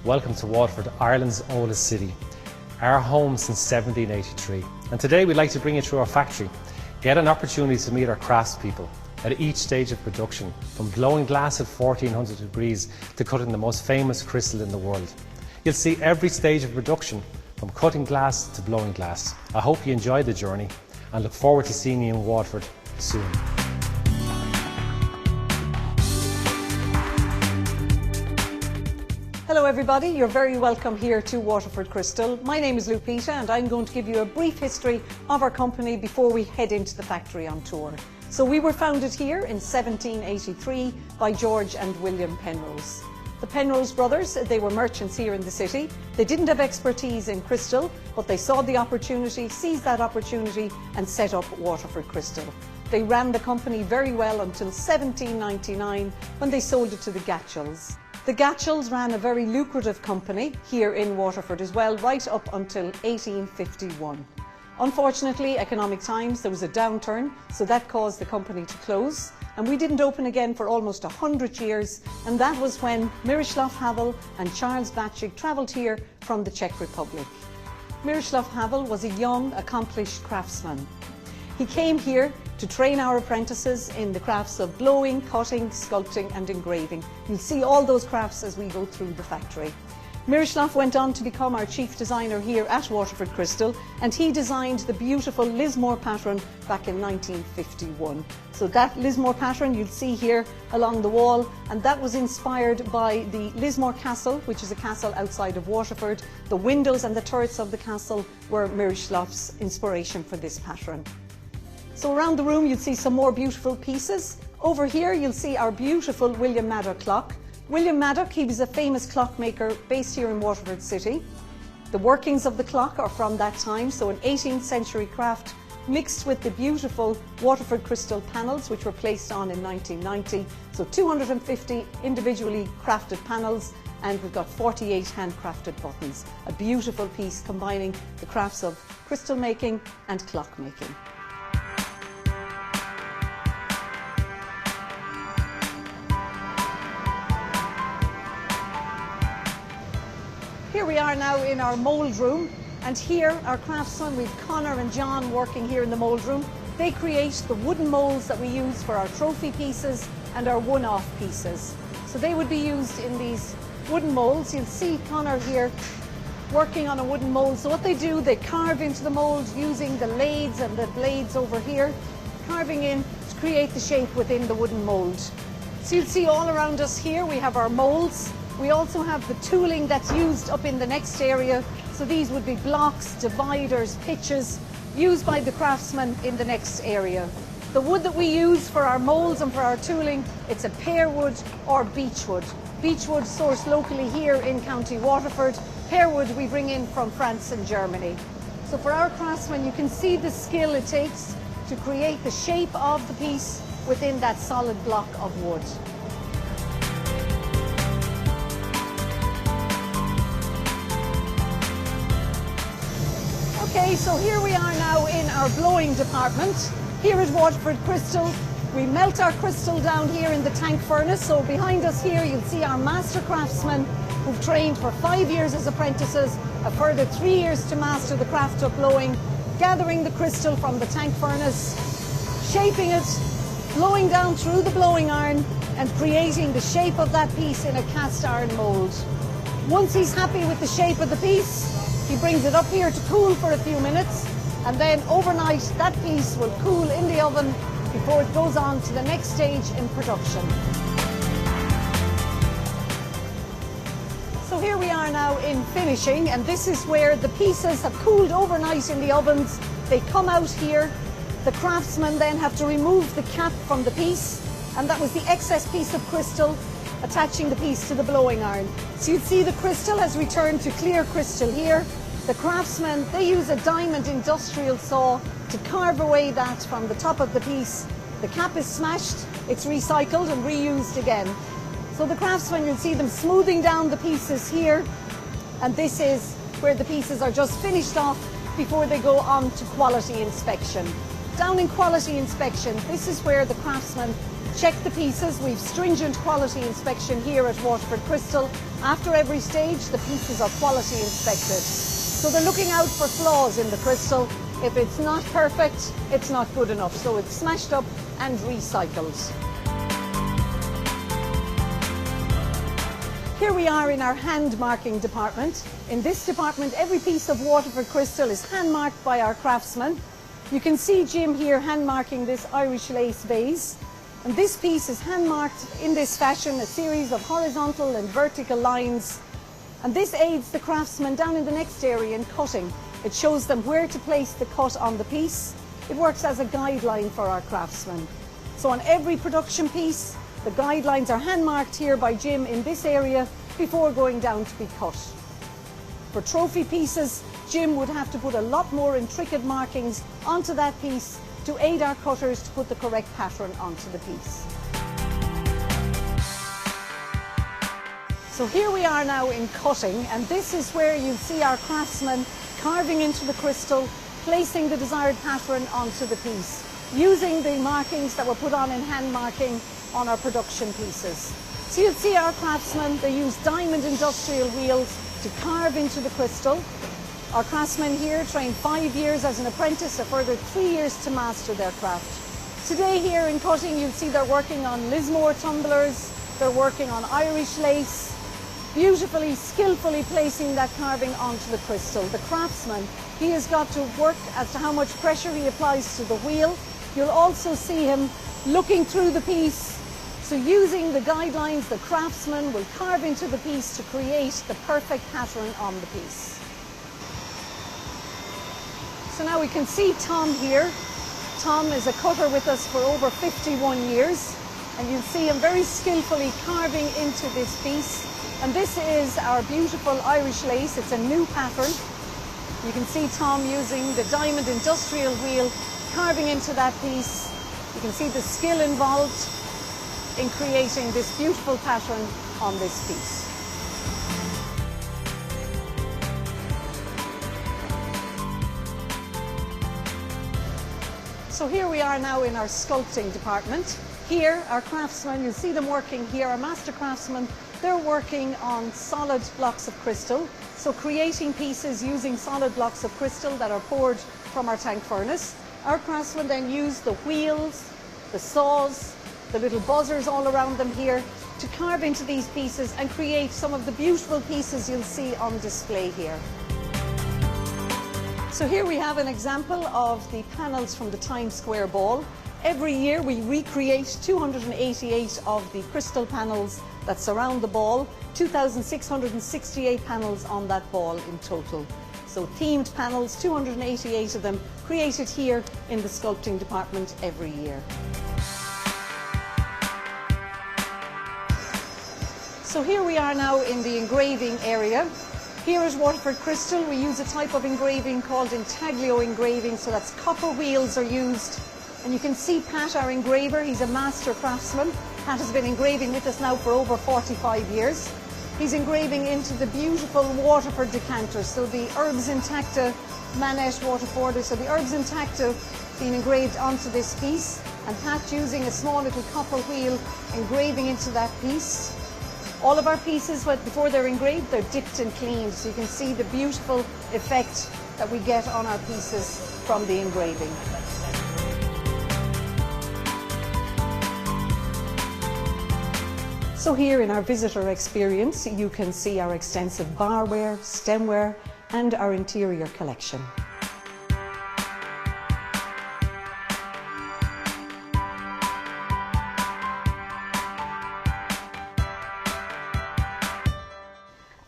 Welcome to Waterford, Ireland's oldest city, our home since 1783. And today we'd like to bring you through our factory, get an opportunity to meet our craftspeople at each stage of production, from blowing glass at 1400 degrees to cutting the most famous crystal in the world. You'll see every stage of production, from cutting glass to blowing glass. I hope you enjoy the journey and look forward to seeing you in Waterford soon. Hello everybody, you're very welcome here to Waterford Crystal. My name is Lupita and I'm going to give you a brief history of our company before we head into the factory on tour. So we were founded here in 1783 by George and William Penrose. The Penrose brothers, they were merchants here in the city. They didn't have expertise in crystal, but they saw the opportunity, seized that opportunity and set up Waterford Crystal. They ran the company very well until 1799 when they sold it to the Gatchells. The Gatchells ran a very lucrative company here in Waterford as well, right up until 1851. Unfortunately, economic times, there was a downturn, so that caused the company to close. And we didn't open again for almost 100 years, and that was when Miroslav Havel and Charles Batchig travelled here from the Czech Republic. Miroslav Havel was a young, accomplished craftsman. He came here to train our apprentices in the crafts of blowing, cutting, sculpting and engraving. You'll see all those crafts as we go through the factory. Miroslav went on to become our chief designer here at Waterford Crystal, and he designed the beautiful Lismore pattern back in 1951. So that Lismore pattern you'll see here along the wall, and that was inspired by the Lismore Castle, which is a castle outside of Waterford. The windows and the turrets of the castle were Miroslav's inspiration for this pattern. So around the room you'll see some more beautiful pieces. Over here you'll see our beautiful William Maddock clock. William Maddock, he was a famous clockmaker based here in Waterford City. The workings of the clock are from that time, so an 18th century craft mixed with the beautiful Waterford Crystal panels which were placed on in 1990. So 250 individually crafted panels, and we've got 48 handcrafted buttons. A beautiful piece combining the crafts of crystal making and clock making. Here we are now in our mould room, and here our craftsmen, we've Connor and John working here in the mould room. They create the wooden moulds that we use for our trophy pieces and our one-off pieces. So they would be used in these wooden moulds. You'll see Connor here working on a wooden mould. So what they do, they carve into the mould using the lathes and the blades over here, carving in to create the shape within the wooden mould. So you'll see all around us here we have our moulds. We also have the tooling that's used up in the next area. So these would be blocks, dividers, pitches, used by the craftsmen in the next area. The wood that we use for our moulds and for our tooling, it's a pear wood or beech wood. Beech wood sourced locally here in County Waterford. Pear wood we bring in from France and Germany. So for our craftsmen, you can see the skill it takes to create the shape of the piece within that solid block of wood. Okay, so here we are now in our blowing department. Here at Waterford Crystal, we melt our crystal down here in the tank furnace. So behind us here, you'll see our master craftsmen who've trained for 5 years as apprentices, a further 3 years to master the craft of blowing, gathering the crystal from the tank furnace, shaping it, blowing down through the blowing iron and creating the shape of that piece in a cast iron mould. Once he's happy with the shape of the piece, he brings it up here to cool for a few minutes, and then overnight that piece will cool in the oven before it goes on to the next stage in production. So here we are now in finishing, and this is where the pieces have cooled overnight in the ovens. They come out here. The craftsmen then have to remove the cap from the piece, and that was the excess piece of crystal attaching the piece to the blowing iron. So you see the crystal has returned to clear crystal here. The craftsmen, they use a diamond industrial saw to carve away that from the top of the piece. The cap is smashed, it's recycled and reused again. So the craftsmen, you'll see them smoothing down the pieces here, and this is where the pieces are just finished off before they go on to quality inspection. Down in quality inspection, this is where the craftsmen check the pieces. We've stringent quality inspection here at Waterford Crystal. After every stage, the pieces are quality inspected. So they're looking out for flaws in the crystal. If it's not perfect, it's not good enough. So it's smashed up and recycled. Here we are in our hand marking department. In this department, every piece of Waterford Crystal is hand marked by our craftsmen. You can see Jim here hand marking this Irish lace vase. And this piece is hand marked in this fashion, a series of horizontal and vertical lines. And this aids the craftsman down in the next area in cutting. It shows them where to place the cut on the piece. It works as a guideline for our craftsmen. So on every production piece, the guidelines are hand marked here by Jim in this area before going down to be cut. For trophy pieces, Jim would have to put a lot more intricate markings onto that piece to aid our cutters to put the correct pattern onto the piece. So here we are now in cutting, and this is where you see our craftsmen carving into the crystal, placing the desired pattern onto the piece, using the markings that were put on in hand marking on our production pieces. So you'll see our craftsmen, they use diamond industrial wheels to carve into the crystal. Our craftsmen here trained 5 years as an apprentice, a further 3 years to master their craft. Today here in cutting, you'll see they're working on Lismore tumblers, they're working on Irish lace, beautifully, skillfully placing that carving onto the crystal. The craftsman, he has got to work as to how much pressure he applies to the wheel. You'll also see him looking through the piece. So using the guidelines, the craftsman will carve into the piece to create the perfect pattern on the piece. So now we can see Tom here. Tom is a cutter with us for over 51 years, and you'll see him very skillfully carving into this piece. And this is our beautiful Irish lace. It's a new pattern. You can see Tom using the diamond industrial wheel, carving into that piece. You can see the skill involved in creating this beautiful pattern on this piece. So here we are now in our sculpting department. Here, our craftsmen, you'll see them working here, our master craftsmen, they're working on solid blocks of crystal. So creating pieces using solid blocks of crystal that are poured from our tank furnace. Our craftsmen then use the wheels, the saws, the little buzzers all around them here to carve into these pieces and create some of the beautiful pieces you'll see on display here. So here we have an example of the panels from the Times Square Ball. Every year we recreate 288 of the crystal panels that surround the ball, 2,668 panels on that ball in total. So themed panels, 288 of them, created here in the sculpting department every year. So here we are now in the engraving area. Here at Waterford Crystal we use a type of engraving called intaglio engraving, so that's copper wheels are used. And you can see Pat, our engraver, he's a master craftsman. Pat has been engraving with us now for over 45 years. He's engraving into the beautiful Waterford decanters, so the Herbs Intacta Manette Waterford, so the Herbs Intacta being engraved onto this piece, and Pat using a small little copper wheel engraving into that piece. All of our pieces, before they're engraved, they're dipped and cleaned, so you can see the beautiful effect that we get on our pieces from the engraving. So here in our visitor experience, you can see our extensive barware, stemware, and our interior collection.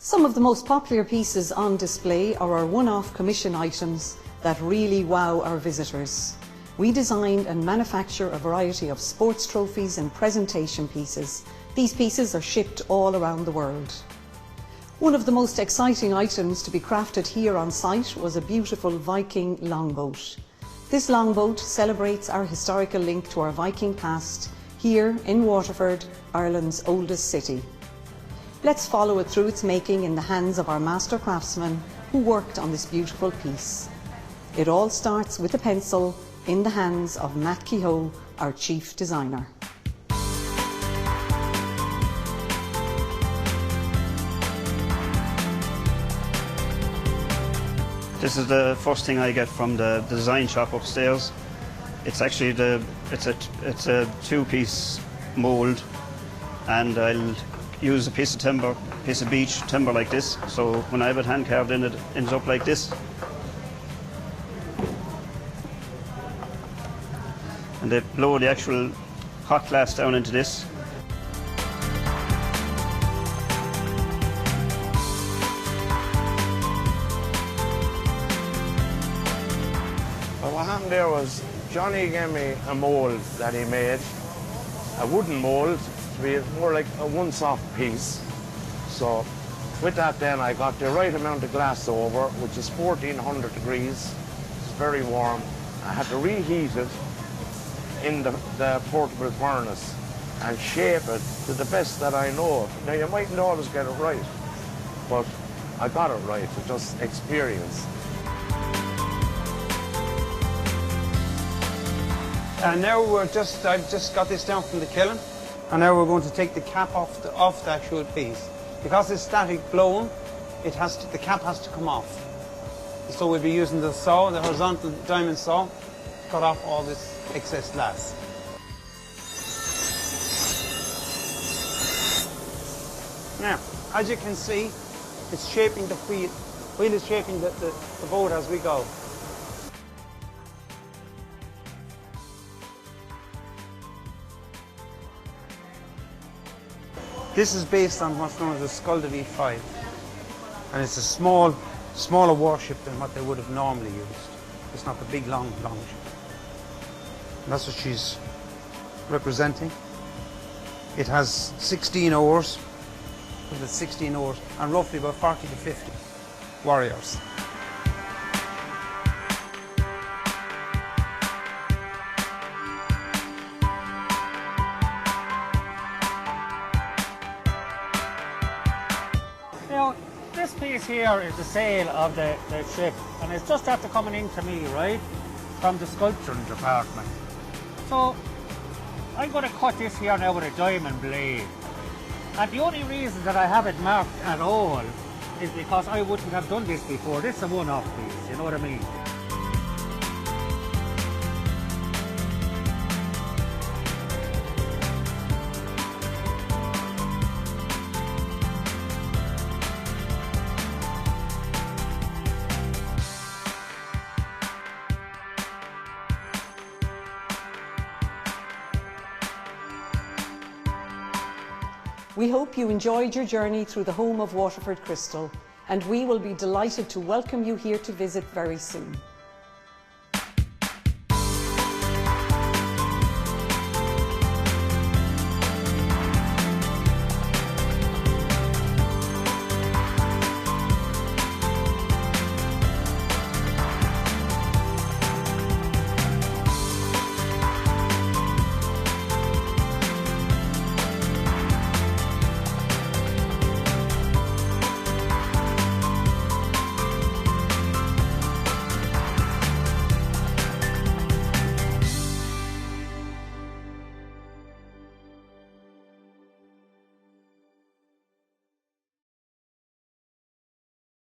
Some of the most popular pieces on display are our one-off commission items that really wow our visitors. We design and manufacture a variety of sports trophies and presentation pieces. These pieces are shipped all around the world. One of the most exciting items to be crafted here on site was a beautiful Viking longboat. This longboat celebrates our historical link to our Viking past here in Waterford, Ireland's oldest city. Let's follow it through its making in the hands of our master craftsmen who worked on this beautiful piece. It all starts with a pencil in the hands of Matt Kehoe, our chief designer. This is the first thing I get from the design shop upstairs. It's actually it's a two-piece mould, and I'll use a piece of timber, piece of beech timber like this. So when I have it hand carved in, it ends up like this. And they blow the actual hot glass down into this. Well, what happened there was Johnny gave me a mould that he made, a wooden mould, to be more like a one-soft piece. So with that then I got the right amount of glass over, which is 1400 degrees. It's very warm. I had to reheat it in the portable furnace and shape it to the best that I know. Now you mightn't always get it right, but I got it right. It's just experience. And now I've just got this down from the kiln, and now we're going to take the cap off the actual piece. Because it's static blown, the cap has to come off. So we'll be using the saw, the horizontal diamond saw, to cut off all this excess glass. Now, as you can see, it's shaping the wheel. Wheel is shaping the boat as we go. This is based on what's known as a Sculpting V5, and it's a smaller warship than what they would have normally used. It's not the big, long ship. And that's what she's representing. It has 16 oars, with the 16 oars, and roughly about 40 to 50 warriors. Now, this piece here is the sail of the ship, and it's just after coming into me, right, from the Sculpting Department. So, I'm going to cut this here now with a diamond blade. And the only reason that I have it marked at all is because I wouldn't have done this before. This is a one-off piece, you know what I mean? We hope you enjoyed your journey through the home of Waterford Crystal, and we will be delighted to welcome you here to visit very soon.